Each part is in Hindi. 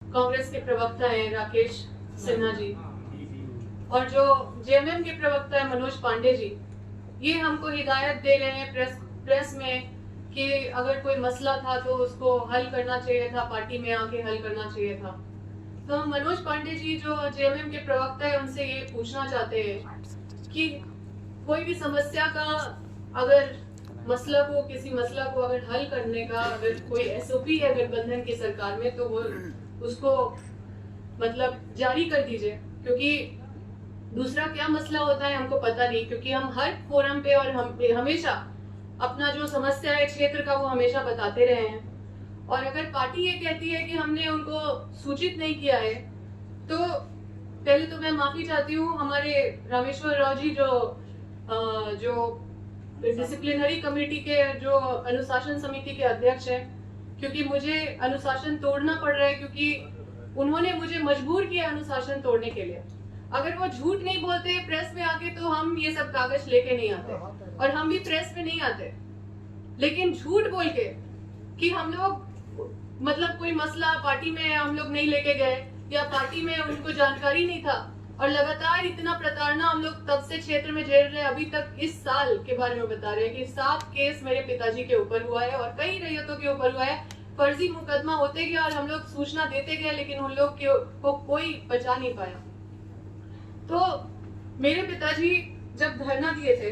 कांग्रेस के प्रवक्ता हैं राकेश सिन्हा जी और जो जेएमएम के प्रवक्ता है मनोज पांडे जी, ये हमको हिदायत दे रहे हैं प्रेस में कि अगर कोई मसला था तो उसको हल करना चाहिए था, पार्टी में आके हल करना चाहिए था। तो हम मनोज पांडे जी जो जेएमएम के प्रवक्ता है उनसे ये पूछना चाहते हैं कि कोई भी समस्या का अगर किसी मसला को अगर हल करने का अगर कोई एसओपी है गठबंधन की सरकार में तो वो उसको मतलब जारी कर दीजिए, क्योंकि दूसरा क्या मसला होता है हमको पता नहीं, क्योंकि हम हर फोरम पे और हम हमेशा अपना जो समस्या है क्षेत्र का वो हमेशा बताते रहे हैं। और अगर पार्टी ये कहती है कि हमने उनको सूचित नहीं किया है तो पहले तो मैं माफी चाहती हूँ हमारे रामेश्वर राव जी जो डिसिप्लिनरी कमेटी के जो अनुशासन समिति के अध्यक्ष हैं, क्योंकि मुझे अनुशासन तोड़ना पड़ रहा है क्योंकि उन्होंने मुझे मजबूर किया अनुशासन तोड़ने के लिए। अगर वो झूठ नहीं बोलते प्रेस में आके तो हम ये सब कागज लेके नहीं आते और हम भी प्रेस में नहीं आते। लेकिन झूठ बोल के कि हम लोग मतलब कोई मसला पार्टी में हम लोग नहीं लेके गए या पार्टी में उनको जानकारी नहीं था, और लगातार इतना प्रताड़ना हम लोग तब से क्षेत्र में झेल रहे हैं। अभी तक इस साल के बारे में बता रहे हैं कि 7 केस मेरे पिताजी के ऊपर हुआ है और कई रैयतों के ऊपर हुआ है। फर्जी मुकदमा होते गया और हम लोग सूचना देते गए, लेकिन उन लोग को कोई बचा नहीं पाया। तो मेरे पिताजी जब धरना दिए थे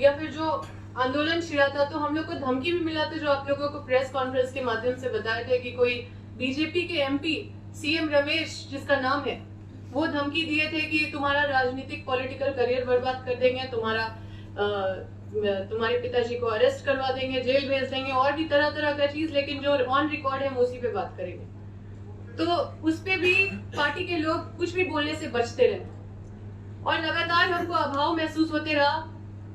या फिर जो आंदोलन छिड़ा था तो हम लोग को धमकी भी मिला था, जो आप लोगों को प्रेस कॉन्फ्रेंस के माध्यम से बताए थे कि कोई बीजेपी के एमपी सीएम रमेश जिसका नाम है वो धमकी दिए थे कि तुम्हारा राजनीतिक पॉलिटिकल करियर बर्बाद कर देंगे, तुम्हारे पिताजी को अरेस्ट करवा देंगे, जेल भेज देंगे और भी तरह तरह का चीज। लेकिन जो ऑन रिकॉर्ड है हम उसी पे बात करेंगे। तो उस पे भी पार्टी के लोग कुछ भी बोलने से बचते रहे और लगातार हमको अभाव महसूस होते रहा,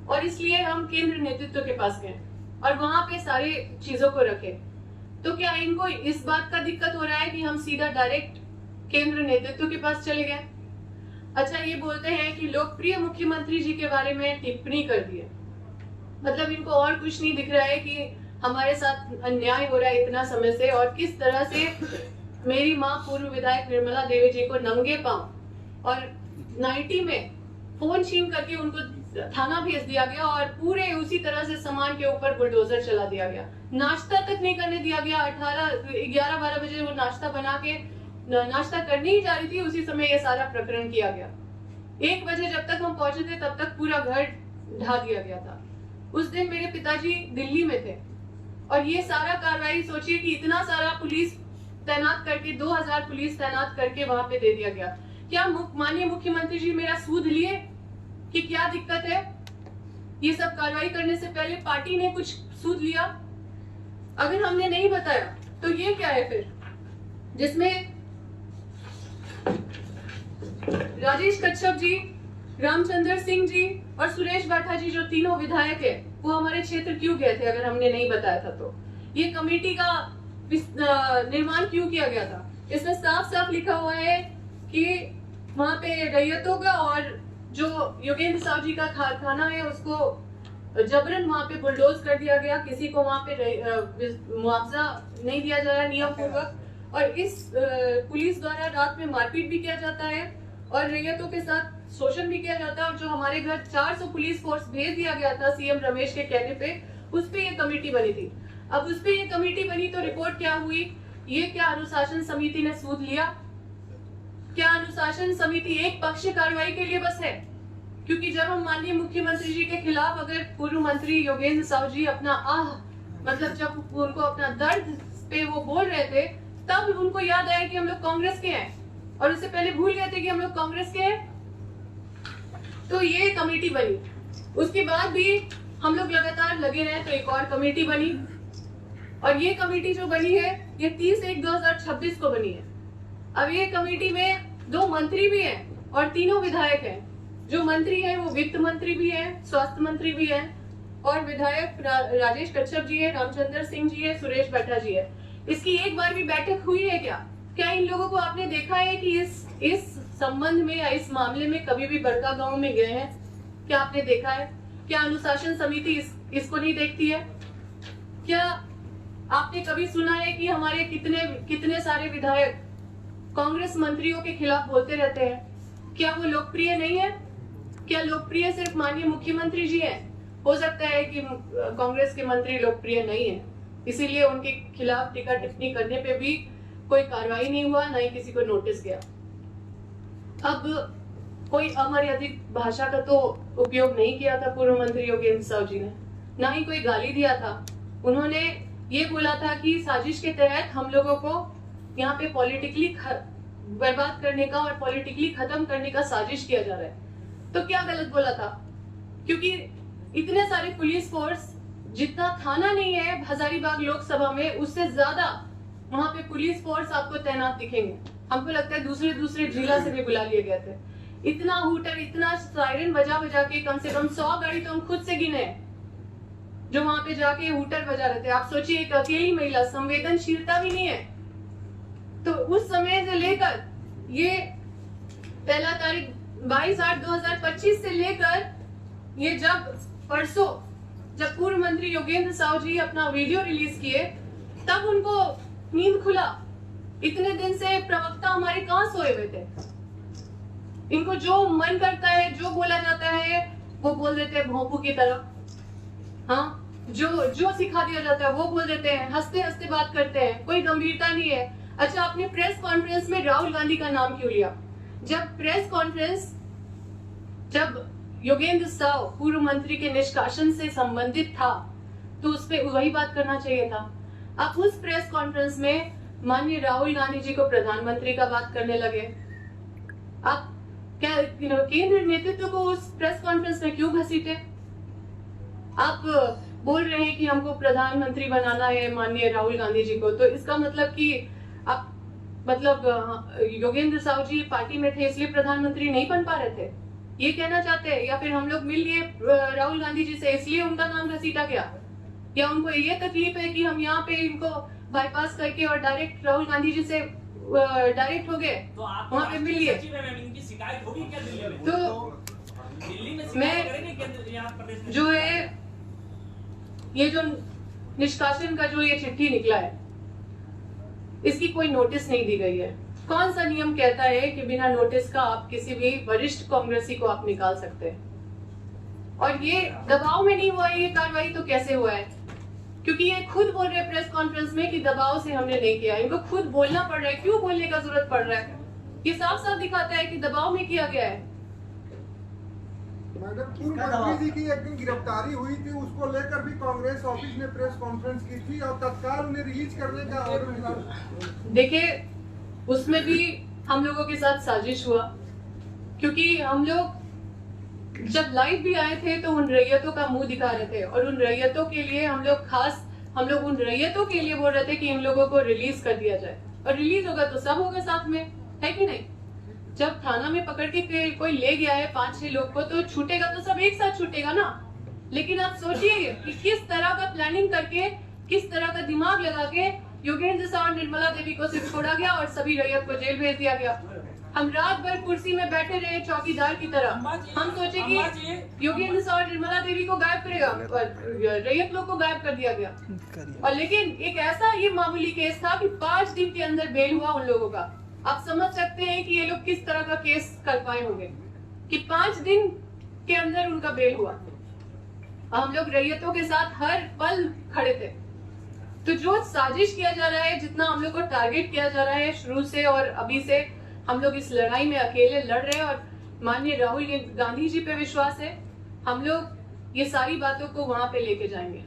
और इसलिए हम केंद्र नेतृत्व के पास गए और वहां पे सारी चीजों को रखे। तो क्या इनको इस बात का दिक्कत हो रहा है कि हम सीधा डायरेक्ट केंद्र नेतृत्व के पास चले गए? अच्छा, ये बोलते हैं कि लोकप्रिय मुख्यमंत्री जी के बारे में टिप्पणी कर दिए, मतलब इनको और कुछ नहीं दिख रहा है कि हमारे साथ अन्याय हो रहा है इतना समय से, और किस तरह से मेरी माँ पूर्व विधायक निर्मला देवी जी को नंगे पांव और 90 में फोन छीन करके उनको थाना भेज दिया गया और पूरे उसी तरह से सामान के ऊपर बुलडोजर चला दिया गया। नाश्ता तक नहीं करने दिया गया। 11-12 बजे वो नाश्ता बना के नाश्ता करने ही जा रही थी, उसी समय ये सारा प्रकरण किया गया। 1 बजे जब तक हम पहुंचे थे तब तक पूरा घर ढा दिया गया था। उस दिन मेरे पिताजी दिल्ली में थे और ये सारा कार्रवाई सोचिए कि इतना सारा पुलिस तैनात करके 2000 पुलिस तैनात करके वहां पे दे दिया गया। क्या माननीय मुख्यमंत्री जी मेरा सूद लिए कि क्या दिक्कत है? ये सब कार्रवाई करने से पहले पार्टी ने कुछ सूद लिया? अगर हमने नहीं बताया तो ये क्या है फिर, जिसमें राजेश कच्छप जी, रामचंद्र सिंह जी और सुरेश बाठा जी जो तीनों विधायक है वो हमारे क्षेत्र क्यों गए थे अगर हमने नहीं बताया था? तो ये कमेटी का निर्माण क्यों किया गया था? इसमें साफ साफ लिखा हुआ है कि वहां पे रैयतों का और जो योगेंद्र साहु जी का कारखाना है उसको जबरन वहां पे बुलडोज कर दिया गया। किसी को वहां पे मुआवजा नहीं दिया जा रहा नियम पूर्वक, और इस पुलिस द्वारा रात में मारपीट भी किया जाता है और रैयतों के साथ शोषण भी किया जाता है। और जो हमारे घर 400 पुलिस फोर्स भेज दिया गया था सीएम रमेश के कहने पे, उस पे ये कमेटी बनी थी। अब उस पे ये कमेटी बनी तो रिपोर्ट क्या हुई? ये क्या अनुशासन समिति ने सूद लिया? क्या अनुशासन समिति एक पक्षीय कार्रवाई के लिए बस है? क्योंकि जब हम माननीय मुख्यमंत्री जी के खिलाफ अगर पूर्व मंत्री योगेंद्र साहु जी अपना मतलब जब उनको अपना दर्द पे वो बोल रहे थे तब उनको याद आया कि हम लोग कांग्रेस के हैं, और उससे पहले भूल गए थे कि हम लोग कांग्रेस के हैं। तो ये कमेटी बनी, उसके बाद भी हम लोग लगातार लगे रहे तो एक और कमेटी बनी, और ये कमेटी जो बनी है ये 30/1/2026 को बनी है। अब ये कमेटी में 2 मंत्री भी हैं और तीनों विधायक हैं। जो मंत्री हैं वो वित्त मंत्री भी हैं, स्वास्थ्य मंत्री भी हैं, और विधायक राजेश कच्छप जी है, रामचंद्र सिंह जी है, सुरेश बाठा जी है। इसकी एक बार भी बैठक हुई है क्या? क्या इन लोगों को आपने देखा है कि इस संबंध में या इस मामले में कभी भी बड़का गांव में गए हैं? क्या आपने देखा है? क्या अनुशासन समिति इसको नहीं देखती है? क्या आपने कभी सुना है कि हमारे कितने सारे विधायक कांग्रेस मंत्रियों के खिलाफ बोलते रहते हैं, क्या वो लोकप्रिय नहीं है? क्या लोकप्रिय सिर्फ माननीय मुख्यमंत्री जी हैं? हो सकता है कि कांग्रेस के मंत्री लोकप्रिय नहीं है, इसीलिए उनके खिलाफ टीका टिप्पणी करने पे भी कोई कार्रवाई नहीं हुआ, ना ही किसी को नोटिस गया। अब कोई अमर्यादित भाषा का तो उपयोग नहीं किया था पूर्व मंत्री योगेंद्र साहु जी ने, ना ही कोई गाली दिया था। उन्होंने ये बोला था कि साजिश के तहत हम लोगों को यहाँ पे पॉलिटिकली बर्बाद करने का और पॉलिटिकली खत्म करने का साजिश किया जा रहा है। तो क्या गलत बोला था? क्योंकि इतने सारे पुलिस फोर्स, जितना थाना नहीं है हजारीबाग लोकसभा में, उससे ज्यादा वहां पे पुलिस फोर्स आपको तैनात दिखेंगे। हमको लगता है दूसरे जिला से भी बुला लिए गए थे। इतना हूटर, इतना सायरन बजा बजा के कम से कम 100 गाड़ी तो हम खुद से गिने जो वहां पे जाके हूटर बजा रहे थे। आप सोचिए, एक अकेली महिला, संवेदनशीलता भी नहीं है। तो उस समय से लेकर ये पहला तारीख 22/8/2025 से लेकर ये जब परसों जब पूर्व मंत्री योगेंद्र साहु जी अपना वीडियो रिलीज किए, तब उनको नींद खुला। इतने दिन से प्रवक्ता हमारे कहां सोए हुए थे? इनको जो मन करता है, जो बोला जाता है, वो बोल देते हैं भोंपू की तरह। हाँ, जो सिखा दिया जाता है वो बोल देते हैं, हंसते हंसते बात करते हैं, कोई गंभीरता नहीं है। अच्छा, आपने प्रेस कॉन्फ्रेंस में राहुल गांधी का नाम क्यों लिया? जब प्रेस कॉन्फ्रेंस, जब योगेंद्र साहु पूर्व मंत्री के निष्कासन से संबंधित था, तो उस पर वही बात करना चाहिए था। आप उस प्रेस कॉन्फ्रेंस में माननीय राहुल गांधी जी को प्रधानमंत्री का बात करने लगे। आप क्या केंद्र नेतृत्व को उस प्रेस कॉन्फ्रेंस में क्यों घसीटे? आप बोल रहे हैं कि हमको प्रधानमंत्री बनाना है माननीय राहुल गांधी जी को, तो इसका मतलब कि आप योगेंद्र साहु जी पार्टी में थे इसलिए प्रधानमंत्री नहीं बन पा रहे थे, ये कहना चाहते हैं? या फिर हम लोग मिल लिए राहुल गांधी जी से इसलिए उनका नाम घसीटा गया? या उनको ये तकलीफ है कि हम यहाँ पे इनको बाईपास करके और डायरेक्ट राहुल गांधी जी से डायरेक्ट हो गए, तो वहाँ पे मिल लिए? इनकी शिकायत होगी क्या दिल्ली में? तो दिल्ली में मैं जो है ये जो निष्कासन का जो ये चिट्ठी निकला है, इसकी कोई नोटिस नहीं दी गई है। कौन सा नियम कहता है कि बिना नोटिस का आप किसी भी वरिष्ठ कांग्रेसी को आप निकाल सकते हैं? और ये दबाव में नहीं हुआ है ये कार्रवाई, तो कैसे हुआ है? क्योंकि ये खुद बोल रहे हैं प्रेस कॉन्फ्रेंस में कि दबाव से हमने नहीं किया। इनको खुद बोलना पड़ रहा है, क्यों बोलने का जरूरत पड़ रहा है? ये साफ साफ दिखाता है कि दबाव में किया गया है। मैडम, पूर्व मंत्री जी की एक दिन गिरफ्तारी हुई थी, उसको लेकर भी कांग्रेस ऑफिस ने प्रेस कॉन्फ्रेंस की थी और तत्काल उन्हें रिलीज करने का ऑर्डर मिला। देखिए, उसमें भी हम लोगों के साथ साजिश हुआ, क्योंकि हम लोग जब लाइव भी आए थे तो उन रैयतों का मुंह दिखा रहे थे, और उन रैयतों के लिए हम लोग उन रैयतों के लिए बोल रहे थे कि इन लोगों को रिलीज कर दिया जाए। और रिलीज होगा तो सब होगा साथ में, है कि नहीं? जब थाना में पकड़ के कोई ले गया है 5-6 लोग को, तो छूटेगा तो सब एक साथ छूटेगा ना। लेकिन आप सोचिए कि किस तरह का प्लानिंग करके, किस तरह का दिमाग लगा के योगेंद्र साहु और निर्मला देवी को सिर्फ छोड़ा गया और सभी रैयत को जेल भेज दिया गया। हम रात भर कुर्सी में बैठे रहे चौकीदार की तरह। हम सोचे कि योगेंद्र साहु और निर्मला देवी को गायब करेगा, और रैयत लोग को गायब कर दिया गया। और लेकिन एक ऐसा ये मामूली केस था कि 5 दिन के अंदर बेल हुआ उन लोगों का। आप समझ सकते हैं कि ये लोग किस तरह का केस कर पाए होंगे कि 5 दिन के अंदर उनका बेल हुआ। हम लोग रैयतों के साथ हर पल खड़े थे। तो जो साजिश किया जा रहा है, जितना हम लोग को टारगेट किया जा रहा है शुरू से और अभी से, हम लोग इस लड़ाई में अकेले लड़ रहे हैं। और माननीय राहुल गांधी जी पे विश्वास है, हम लोग ये सारी बातों को वहां पे लेके जाएंगे।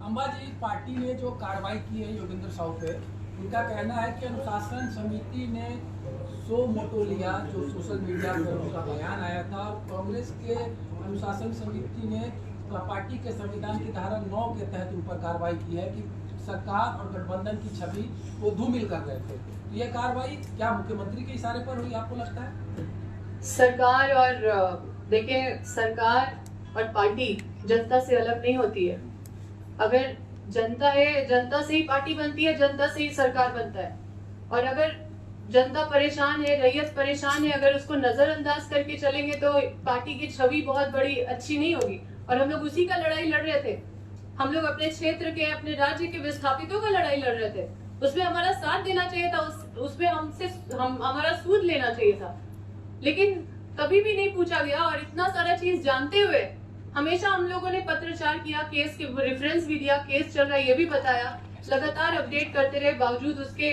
अंबा जी, पार्टी ने जो कार्रवाई की है योगेंद्र साहु पे, उनका कहना है कि अनुशासन समिति ने सो मोटो लिया, जो सोशल मीडिया पर उनका बयान आया था। कांग्रेस के अनुशासन समिति ने पार्टी के संविधान की धारा 9 के तहत ऊपर कार्रवाई की है कि सरकार और गठबंधन की छवि वो धूमिल कर रहे थे। तो ये कार्रवाई क्या मुख्यमंत्री के इशारे पर हुई, आपको लगता है? सरकार और देखिए, सरकार और पार्टी जनता से अलग नहीं होती है। अगर जनता है, जनता से ही पार्टी बनती है, जनता से ही सरकार बनता है। और अगर जनता परेशान है, रैयत परेशान है, अगर उसको नजरअंदाज करके चलेंगे तो पार्टी की छवि बहुत बड़ी अच्छी नहीं होगी। और हम लोग उसी का लड़ाई लड़ रहे थे। हम लोग अपने क्षेत्र के, अपने राज्य के विस्थापितों का लड़ाई लड़ रहे थे। उसमें हमारा साथ देना चाहिए था, उसमें हमारा सूद लेना चाहिए था, लेकिन कभी भी नहीं पूछा गया। और इतना सारा चीज जानते हुए हमेशा हम लोगों ने पत्रचार किया, केस के रेफरेंस भी दिया, केस चल रहा है ये भी बताया, लगातार अपडेट करते रहे, बावजूद उसके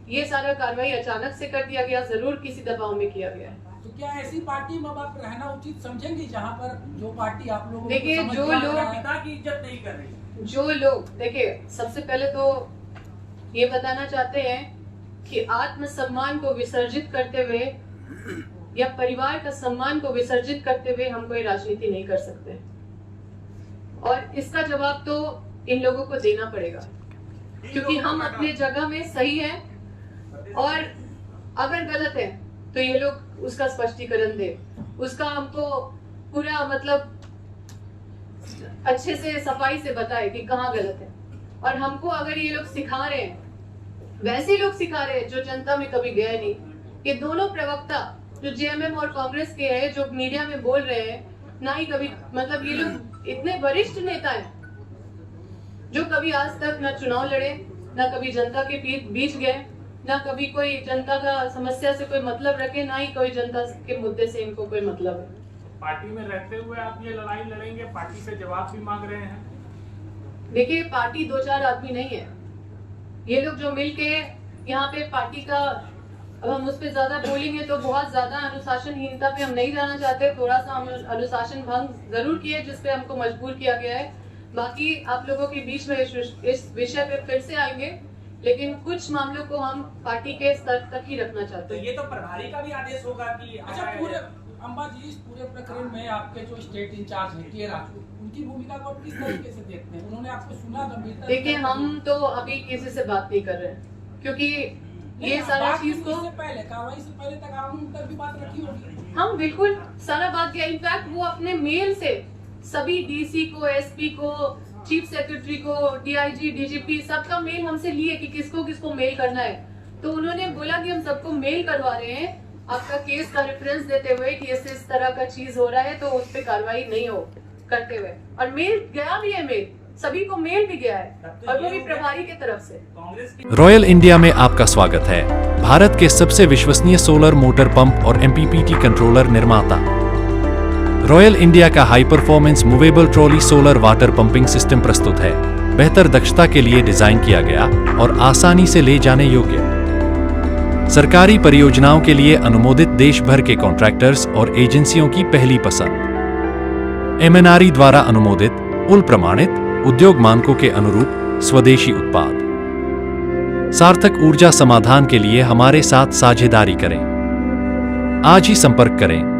ये सारा कार्रवाई अचानक से कर दिया गया, जरूर किसी दबाव में किया गया है। तो क्या ऐसी पार्टी में आप रहना उचित समझेंगे जहां पर जो पार्टी आप लोगों को देखिए, समझ जो में आ लोग- रहा है? पिता की इज्जत नहीं कर रही। जो लोग, देखिए सबसे पहले तो ये बताना चाहते हैं कि आत्मसम्मान को विसर्जित करते हुए या परिवार का सम्मान को विसर्जित करते हुए हम कोई राजनीति नहीं कर सकते, और इसका जवाब तो इन लोगों को देना पड़ेगा, क्योंकि हम अपने जगह में सही हैं, और अगर गलत है तो ये लोग उसका स्पष्टीकरण दे, उसका हमको पूरा मतलब अच्छे से सफाई से बताए कि कहाँ गलत है। और हमको अगर ये लोग सिखा रहे हैं, वैसे लोग सिखा रहे हैं जो जनता में कभी गए नहीं, ये दोनों प्रवक्ता जो जेएमएम और कांग्रेस के हैं, जो मीडिया में बोल रहे हैं, ना ही कभी मतलब ये लोग इतने वरिष्ठ नेता हैं जो कभी आज तक ना चुनाव लड़े, ना कभी जनता के बीच गए, ना कभी कोई जनता का समस्या से कोई मतलब रखे, ना ही कोई जनता के मुद्दे से इनको कोई मतलब है। पार्टी में रहते हुए आप ये लड़ाई लड़ेंगे, पार्टी से जवाब भी मांग रहे हैं। देखिए, पार्टी 2-4 आदमी नहीं है, ये लोग जो मिलके यहाँ पे पार्टी का, अब हम उस पर ज्यादा बोलेंगे तो बहुत ज्यादा अनुशासनहीनता पे हम नहीं जाना चाहते, थोड़ा सा हम अनुशासन भंग जरूर किए जिसपे हमको मजबूर किया गया है। बाकी आप लोगों के बीच में इस विषय पे फिर से आएंगे, लेकिन कुछ मामलों को हम पार्टी के स्तर तक ही रखना चाहते तो हैं। ये तो प्रभारी का भी आदेश होगा कि अच्छा, पूरे अम्बा जी, इस पूरे प्रकरण में आपके जो स्टेट इंचार्ज हैं के राजू, उनकी भूमिका को आप किस तरीके से देखते हैं? उन्होंने आपको सुना, गंभीरता? देखिए, हम तो अभी किसी से बात नहीं कर रहे हैं, क्योंकि ये सारा चीज को पहले कार्रवाई से पहले तक आपने उन तक भी बात रखी होगी। हम बिल्कुल सारा बात किया। इनफैक्ट वो अपने मेल से सभी डीसी को, एसपी को, चीफ सेक्रेटरी को, डीआईजी, डीजीपी सबका मेल हमसे लिए कि किसको किसको मेल करना है, तो उन्होंने बोला कि हम सबको मेल करवा रहे हैं आपका केस का रेफरेंस देते हुए कि इस तरह का चीज हो रहा है, तो उस पर कार्रवाई नहीं हो करते हुए। और मेल गया भी है, मेल सभी को मेल भी गया है, और वो भी प्रभारी की तरफ से। कांग्रेस की रॉयल इंडिया में आपका स्वागत है, भारत के सबसे विश्वसनीय सोलर मोटर पंप और एमपीपीटी कंट्रोलर निर्माता। रॉयल इंडिया का high performance movable trolley solar water pumping system प्रस्तुत है। बेहतर दक्षता के लिए डिजाइन किया गया और आसानी से ले जाने योग्य। सरकारी परियोजनाओं के लिए अनुमोदित देश भर के कॉन्ट्रैक्टर्स और एजेंसियों की पहली पसंद। एमएनआरई द्वारा अनुमोदित, उल प्रमाणित, उद्योग मानकों के अनुरूप स्वदेशी उत्पाद। सार्थक ऊर्जा समाधान के लिए हमारे साथ साझेदारी करें। आज ही संपर्क करें।